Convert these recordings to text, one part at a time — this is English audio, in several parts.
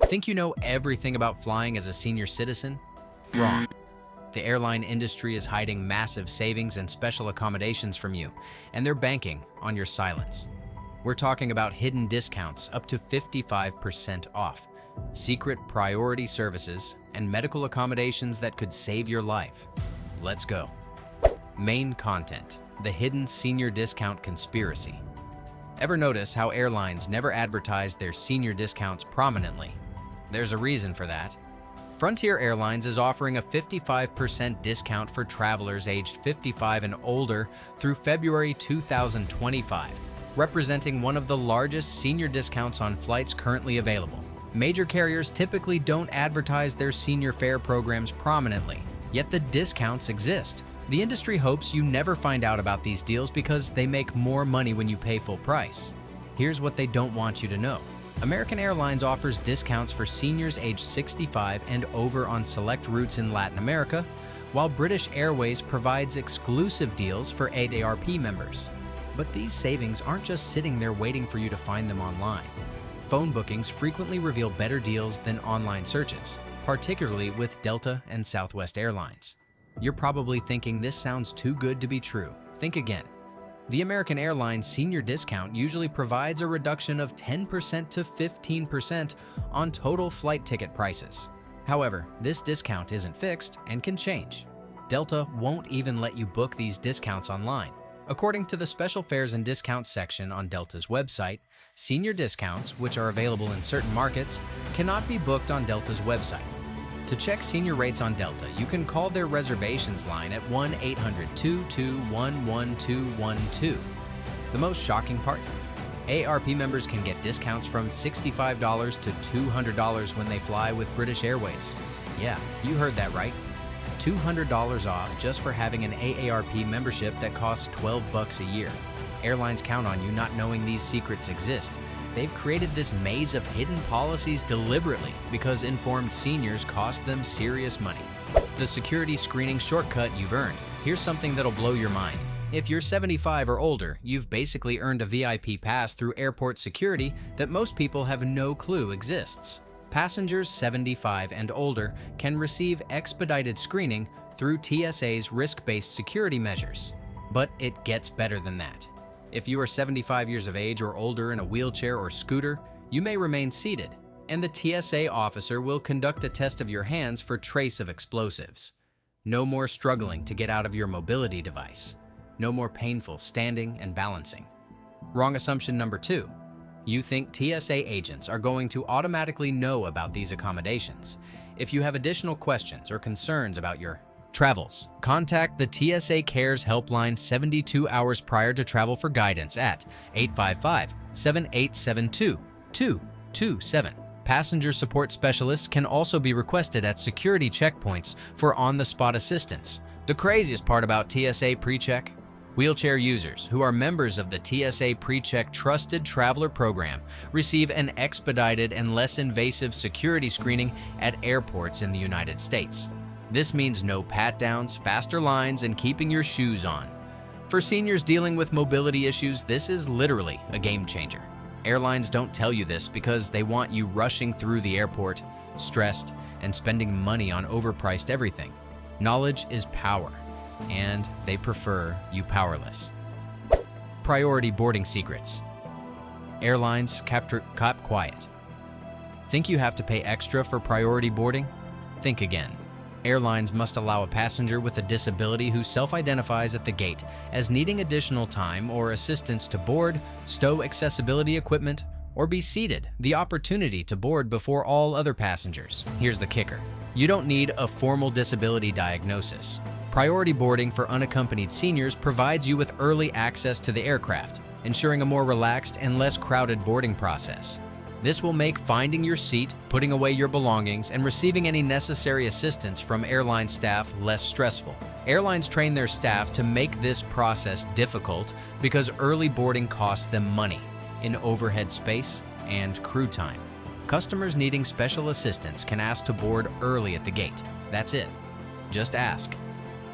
Think you know everything about flying as a senior citizen? Wrong. The airline industry is hiding massive savings and special accommodations from you, and they're banking on your silence. We're talking about hidden discounts up to 55% off, secret priority services, and medical accommodations that could save your life. Let's go. Main content: the hidden senior discount conspiracy. Ever notice how airlines never advertise their senior discounts prominently? There's a reason for that. Frontier Airlines is offering a 55% discount for travelers aged 55 and older through February 2025, representing one of the largest senior discounts on flights currently available. Major carriers typically don't advertise their senior fare programs prominently, yet the discounts exist. The industry hopes you never find out about these deals because they make more money when you pay full price. Here's what they don't want you to know. American Airlines offers discounts for seniors aged 65 and over on select routes in Latin America, while British Airways provides exclusive deals for AARP members. But these savings aren't just sitting there waiting for you to find them online. Phone bookings frequently reveal better deals than online searches, particularly with Delta and Southwest Airlines. You're probably thinking this sounds too good to be true. Think again. The American Airlines senior discount usually provides a reduction of 10% to 15% on total flight ticket prices. However, this discount isn't fixed and can change. Delta won't even let you book these discounts online. According to the Special Fares and Discounts section on Delta's website, senior discounts, which are available in certain markets, cannot be booked on Delta's website. To check senior rates on Delta, you can call their reservations line at 1-800-221-1212. The most shocking part? AARP members can get discounts from $65 to $200 when they fly with British Airways. Yeah, you heard that right. $200 off just for having an AARP membership that costs $12 a year. Airlines count on you not knowing these secrets exist. They've created this maze of hidden policies deliberately because informed seniors cost them serious money. The security screening shortcut you've earned. Here's something that'll blow your mind. If you're 75 or older, you've basically earned a VIP pass through airport security that most people have no clue exists. Passengers 75 and older can receive expedited screening through TSA's risk-based security measures. But it gets better than that. If you are 75 years of age or older in a wheelchair or scooter, you may remain seated, and the TSA officer will conduct a test of your hands for trace of explosives. No more struggling to get out of your mobility device. No more painful standing and balancing. Wrong assumption number 2. You think TSA agents are going to automatically know about these accommodations. If you have additional questions or concerns about your travels, contact the TSA Cares helpline 72 hours prior to travel for guidance at 855-7872-227. Passenger support specialists can also be requested at security checkpoints for on-the-spot assistance. The craziest part about TSA PreCheck? Wheelchair users who are members of the TSA PreCheck Trusted Traveler Program receive an expedited and less invasive security screening at airports in the United States. This means no pat-downs, faster lines, and keeping your shoes on. For seniors dealing with mobility issues, this is literally a game changer. Airlines don't tell you this because they want you rushing through the airport, stressed, and spending money on overpriced everything. Knowledge is power, and they prefer you powerless. Priority boarding secrets. Airlines kept quiet. Think you have to pay extra for priority boarding? Think again. Airlines must allow a passenger with a disability who self-identifies at the gate as needing additional time or assistance to board, stow accessibility equipment, or be seated the opportunity to board before all other passengers. Here's the kicker. You don't need a formal disability diagnosis. Priority boarding for unaccompanied seniors provides you with early access to the aircraft, ensuring a more relaxed and less crowded boarding process. This will make finding your seat, putting away your belongings, and receiving any necessary assistance from airline staff less stressful. Airlines train their staff to make this process difficult because early boarding costs them money in overhead space and crew time. Customers needing special assistance can ask to board early at the gate. That's it. Just ask.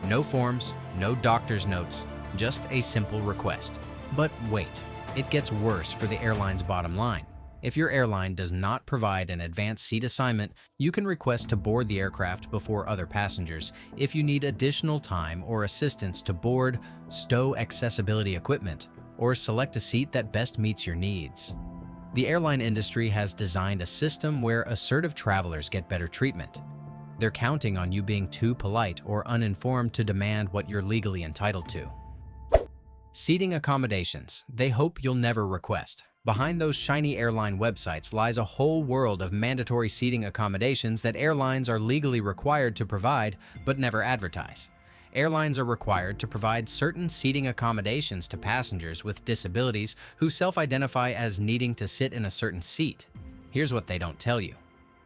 No forms, no doctor's notes, just a simple request. But wait, it gets worse for the airline's bottom line. If your airline does not provide an advanced seat assignment, you can request to board the aircraft before other passengers if you need additional time or assistance to board, stow accessibility equipment, or select a seat that best meets your needs. The airline industry has designed a system where assertive travelers get better treatment. They're counting on you being too polite or uninformed to demand what you're legally entitled to. Seating accommodations. They hope you'll never request. Behind those shiny airline websites lies a whole world of mandatory seating accommodations that airlines are legally required to provide but never advertise. Airlines are required to provide certain seating accommodations to passengers with disabilities who self-identify as needing to sit in a certain seat. Here's what they don't tell you.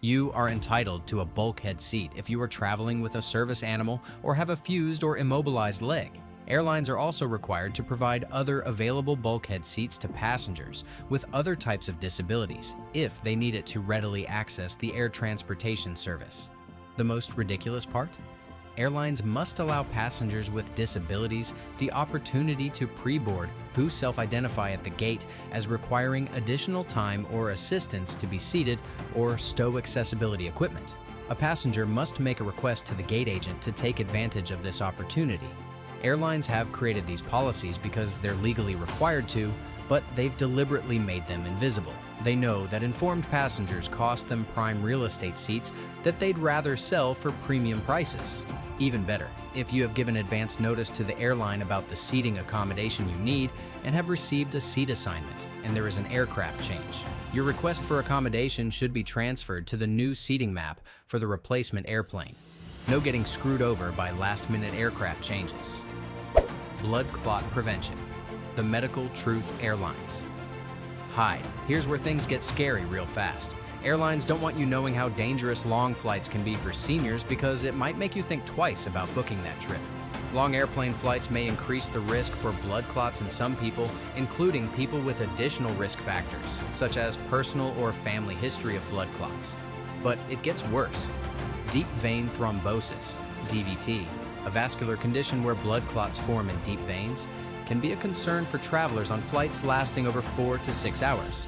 You are entitled to a bulkhead seat if you are traveling with a service animal or have a fused or immobilized leg. Airlines are also required to provide other available bulkhead seats to passengers with other types of disabilities if they need it to readily access the air transportation service. The most ridiculous part? Airlines must allow passengers with disabilities the opportunity to pre-board who self-identify at the gate as requiring additional time or assistance to be seated or stow accessibility equipment. A passenger must make a request to the gate agent to take advantage of this opportunity. Airlines have created these policies because they're legally required to, but they've deliberately made them invisible. They know that informed passengers cost them prime real estate seats that they'd rather sell for premium prices. Even better, if you have given advance notice to the airline about the seating accommodation you need and have received a seat assignment, and there is an aircraft change, your request for accommodation should be transferred to the new seating map for the replacement airplane. No getting screwed over by last-minute aircraft changes. Blood clot prevention. The medical truth airlines. Hi, here's where things get scary real fast. Airlines don't want you knowing how dangerous long flights can be for seniors because it might make you think twice about booking that trip. Long airplane flights may increase the risk for blood clots in some people, including people with additional risk factors, such as personal or family history of blood clots. But it gets worse. Deep vein thrombosis, DVT, a vascular condition where blood clots form in deep veins, can be a concern for travelers on flights lasting over 4 to 6 hours.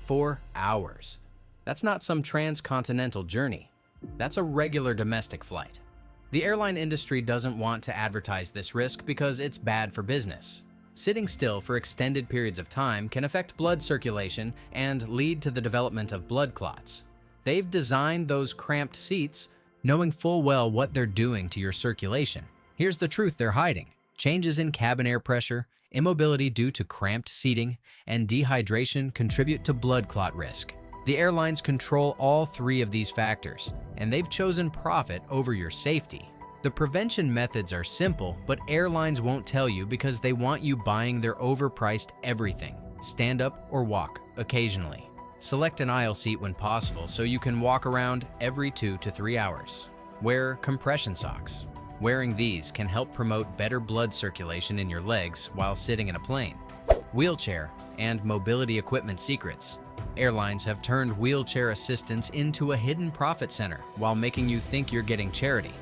4 hours. That's not some transcontinental journey. That's a regular domestic flight. The airline industry doesn't want to advertise this risk because it's bad for business. Sitting still for extended periods of time can affect blood circulation and lead to the development of blood clots. They've designed those cramped seats knowing full well what they're doing to your circulation. Here's the truth they're hiding. Changes in cabin air pressure, immobility due to cramped seating, and dehydration contribute to blood clot risk. The airlines control all three of these factors, and they've chosen profit over your safety. The prevention methods are simple, but airlines won't tell you because they want you buying their overpriced everything. Stand up or walk occasionally. Select an aisle seat when possible so you can walk around every 2 to 3 hours. Wear compression socks. Wearing these can help promote better blood circulation in your legs while sitting in a plane. Wheelchair and mobility equipment secrets. Airlines have turned wheelchair assistance into a hidden profit center while making you think you're getting charity.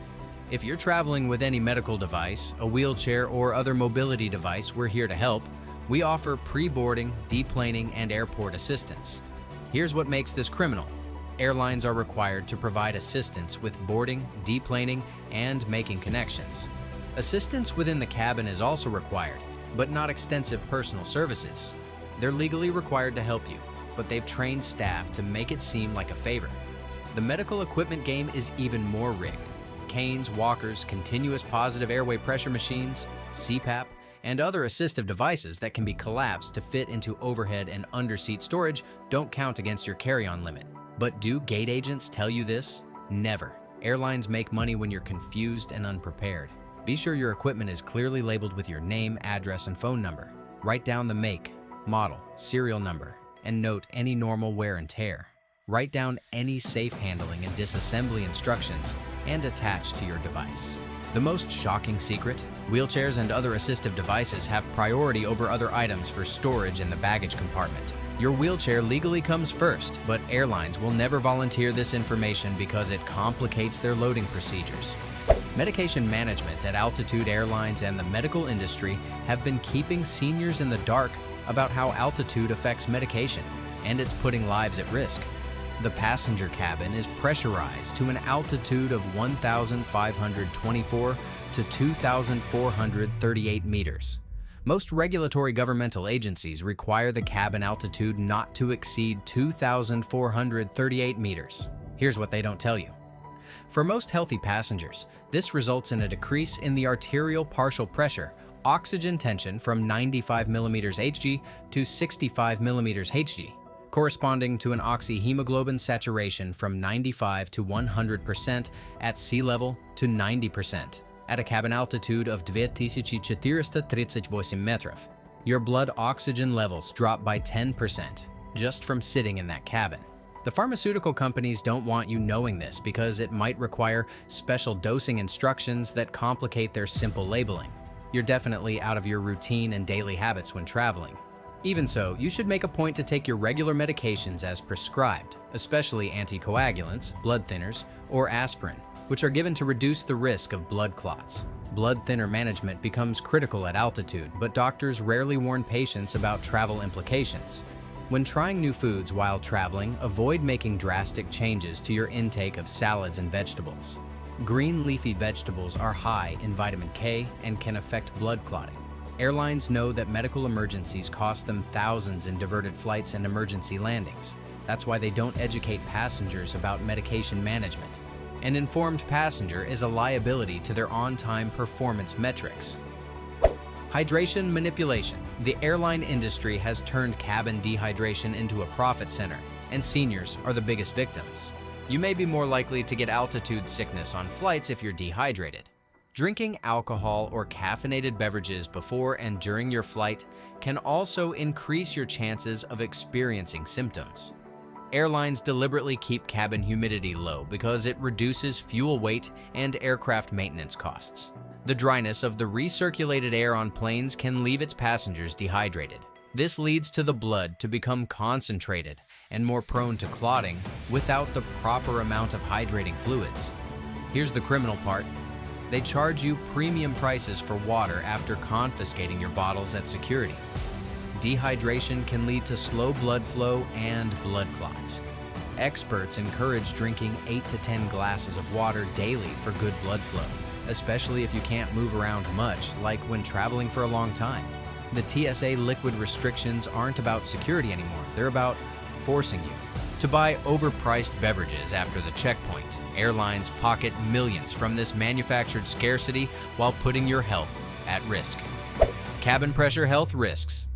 If you're traveling with any medical device, a wheelchair, or other mobility device, we're here to help. We offer pre-boarding, deplaning, and airport assistance. Here's what makes this criminal. Airlines are required to provide assistance with boarding, deplaning, and making connections. Assistance within the cabin is also required, but not extensive personal services. They're legally required to help you, but they've trained staff to make it seem like a favor. The medical equipment game is even more rigged. Canes, walkers, continuous positive airway pressure machines, CPAP, and other assistive devices that can be collapsed to fit into overhead and underseat storage don't count against your carry-on limit. But do gate agents tell you this? Never. Airlines make money when you're confused and unprepared. Be sure your equipment is clearly labeled with your name, address, and phone number. Write down the make, model, serial number, and note any normal wear and tear. Write down any safe handling and disassembly instructions and attach to your device. The most shocking secret? Wheelchairs and other assistive devices have priority over other items for storage in the baggage compartment. Your wheelchair legally comes first, but airlines will never volunteer this information because it complicates their loading procedures. Medication management at Altitude Airlines and the medical industry have been keeping seniors in the dark about how altitude affects medication. and it's putting lives at risk. The passenger cabin is pressurized to an altitude of 1,524 to 2,438 meters. Most regulatory governmental agencies require the cabin altitude not to exceed 2,438 meters. Here's what they don't tell you. For most healthy passengers, this results in a decrease in the arterial partial pressure, oxygen tension from 95 millimeters Hg to 65 millimeters Hg, corresponding to an oxyhemoglobin saturation from 95 to 100% at sea level to 90% at a cabin altitude of 2,438 meters. Your blood oxygen levels drop by 10% just from sitting in that cabin. The pharmaceutical companies don't want you knowing this because it might require special dosing instructions that complicate their simple labeling. You're definitely out of your routine and daily habits when traveling. Even so, you should make a point to take your regular medications as prescribed, especially anticoagulants, blood thinners, or aspirin, which are given to reduce the risk of blood clots. Blood thinner management becomes critical at altitude, but doctors rarely warn patients about travel implications. When trying new foods while traveling, avoid making drastic changes to your intake of salads and vegetables. Green leafy vegetables are high in vitamin K and can affect blood clotting. Airlines know that medical emergencies cost them thousands in diverted flights and emergency landings. That's why they don't educate passengers about medication management. An informed passenger is a liability to their on-time performance metrics. Hydration manipulation. The airline industry has turned cabin dehydration into a profit center, and seniors are the biggest victims. You may be more likely to get altitude sickness on flights if you're dehydrated. Drinking alcohol or caffeinated beverages before and during your flight can also increase your chances of experiencing symptoms. Airlines deliberately keep cabin humidity low because it reduces fuel weight and aircraft maintenance costs. The dryness of the recirculated air on planes can leave its passengers dehydrated. This leads to the blood to become concentrated and more prone to clotting without the proper amount of hydrating fluids. Here's the criminal part. They charge you premium prices for water after confiscating your bottles at security. Dehydration can lead to slow blood flow and blood clots. Experts encourage drinking 8 to 10 glasses of water daily for good blood flow, especially if you can't move around much, like when traveling for a long time. The TSA liquid restrictions aren't about security anymore, they're about forcing you to buy overpriced beverages after the checkpoint. Airlines pocket millions from this manufactured scarcity while putting your health at risk. Cabin pressure health risks.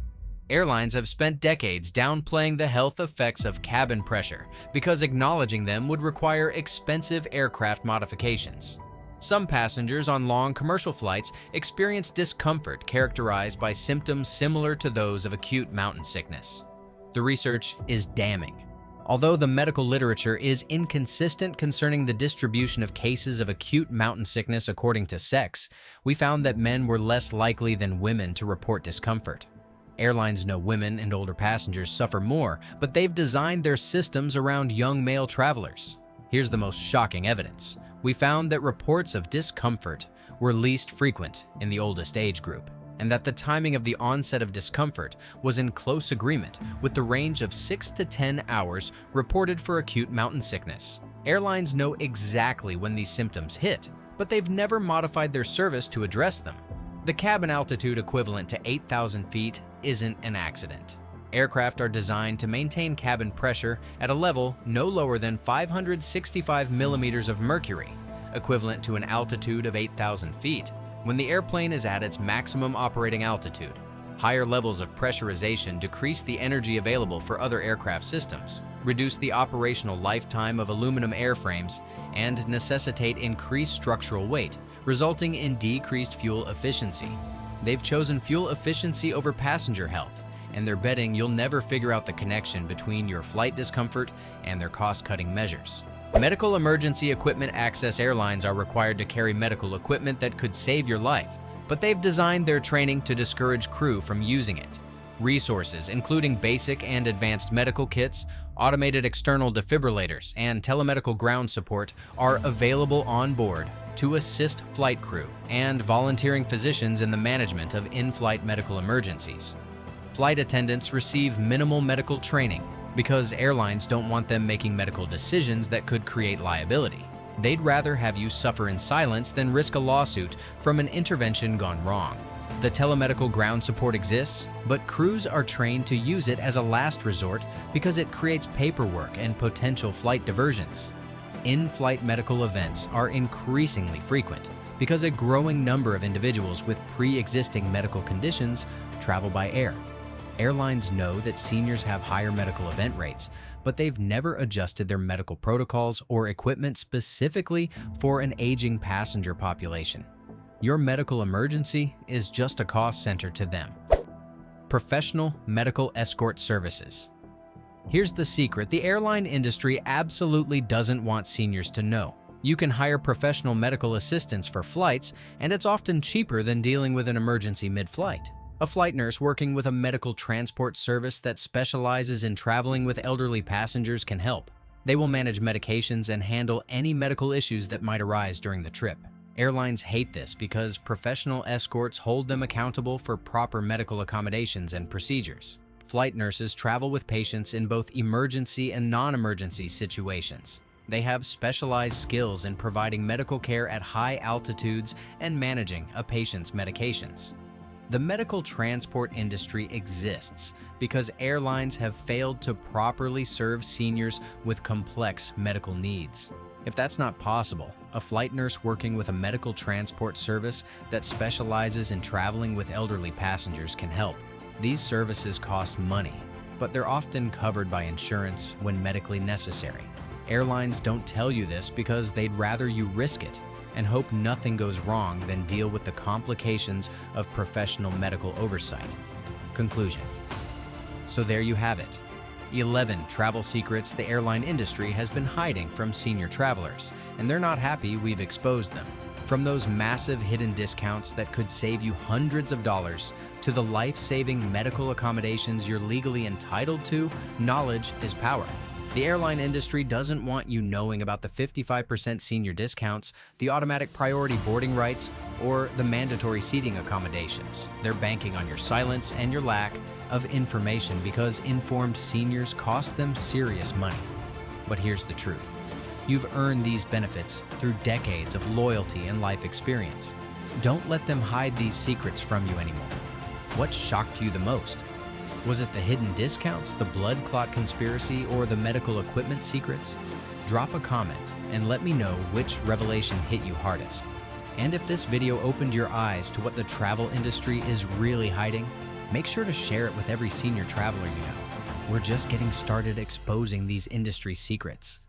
Airlines have spent decades downplaying the health effects of cabin pressure because acknowledging them would require expensive aircraft modifications. Some passengers on long commercial flights experience discomfort characterized by symptoms similar to those of acute mountain sickness. The research is damning. Although the medical literature is inconsistent concerning the distribution of cases of acute mountain sickness according to sex, we found that men were less likely than women to report discomfort. Airlines know women and older passengers suffer more, but they've designed their systems around young male travelers. Here's the most shocking evidence. We found that reports of discomfort were least frequent in the oldest age group, and that the timing of the onset of discomfort was in close agreement with the range of 6 to 10 hours reported for acute mountain sickness. Airlines know exactly when these symptoms hit, but they've never modified their service to address them. The cabin altitude equivalent to 8,000 feet isn't an accident. Aircraft are designed to maintain cabin pressure at a level no lower than 565 millimeters of mercury, equivalent to an altitude of 8,000 feet, when the airplane is at its maximum operating altitude. Higher levels of pressurization decrease the energy available for other aircraft systems, reduce the operational lifetime of aluminum airframes, and necessitate increased structural weight, resulting in decreased fuel efficiency. They've chosen fuel efficiency over passenger health, and they're betting you'll never figure out the connection between your flight discomfort and their cost-cutting measures. Medical emergency equipment access airlines are required to carry medical equipment that could save your life, but they've designed their training to discourage crew from using it. Resources, including basic and advanced medical kits, automated external defibrillators, and telemedical ground support, are available on board to assist flight crew and volunteering physicians in the management of in-flight medical emergencies. Flight attendants receive minimal medical training, because airlines don't want them making medical decisions that could create liability. They'd rather have you suffer in silence than risk a lawsuit from an intervention gone wrong. The telemedical ground support exists, but crews are trained to use it as a last resort because it creates paperwork and potential flight diversions. In-flight medical events are increasingly frequent because a growing number of individuals with pre-existing medical conditions travel by air. Airlines know that seniors have higher medical event rates, but they've never adjusted their medical protocols or equipment specifically for an aging passenger population. Your medical emergency is just a cost center to them. Professional medical escort services. Here's the secret: the airline industry absolutely doesn't want seniors to know. You can hire professional medical assistants for flights, and it's often cheaper than dealing with an emergency mid-flight. A flight nurse working with a medical transport service that specializes in traveling with elderly passengers can help. They will manage medications and handle any medical issues that might arise during the trip. Airlines hate this because professional escorts hold them accountable for proper medical accommodations and procedures. Flight nurses travel with patients in both emergency and non-emergency situations. They have specialized skills in providing medical care at high altitudes and managing a patient's medications. The medical transport industry exists because airlines have failed to properly serve seniors with complex medical needs. If that's not possible, a flight nurse working with a medical transport service that specializes in traveling with elderly passengers can help. These services cost money, but they're often covered by insurance when medically necessary. Airlines don't tell you this because they'd rather you risk it and hope nothing goes wrong than deal with the complications of professional medical oversight. Conclusion. So there you have it. 11 travel secrets the airline industry has been hiding from senior travelers, and they're not happy we've exposed them. From those massive hidden discounts that could save you hundreds of dollars to the life-saving medical accommodations you're legally entitled to, knowledge is power. The airline industry doesn't want you knowing about the 55% senior discounts, the automatic priority boarding rights, or the mandatory seating accommodations. They're banking on your silence and your lack of information because informed seniors cost them serious money. But here's the truth. You've earned these benefits through decades of loyalty and life experience. Don't let them hide these secrets from you anymore. What shocked you the most? Was it the hidden discounts, the blood clot conspiracy, or the medical equipment secrets? Drop a comment and let me know which revelation hit you hardest. And if this video opened your eyes to what the travel industry is really hiding, make sure to share it with every senior traveler you know. We're just getting started exposing these industry secrets.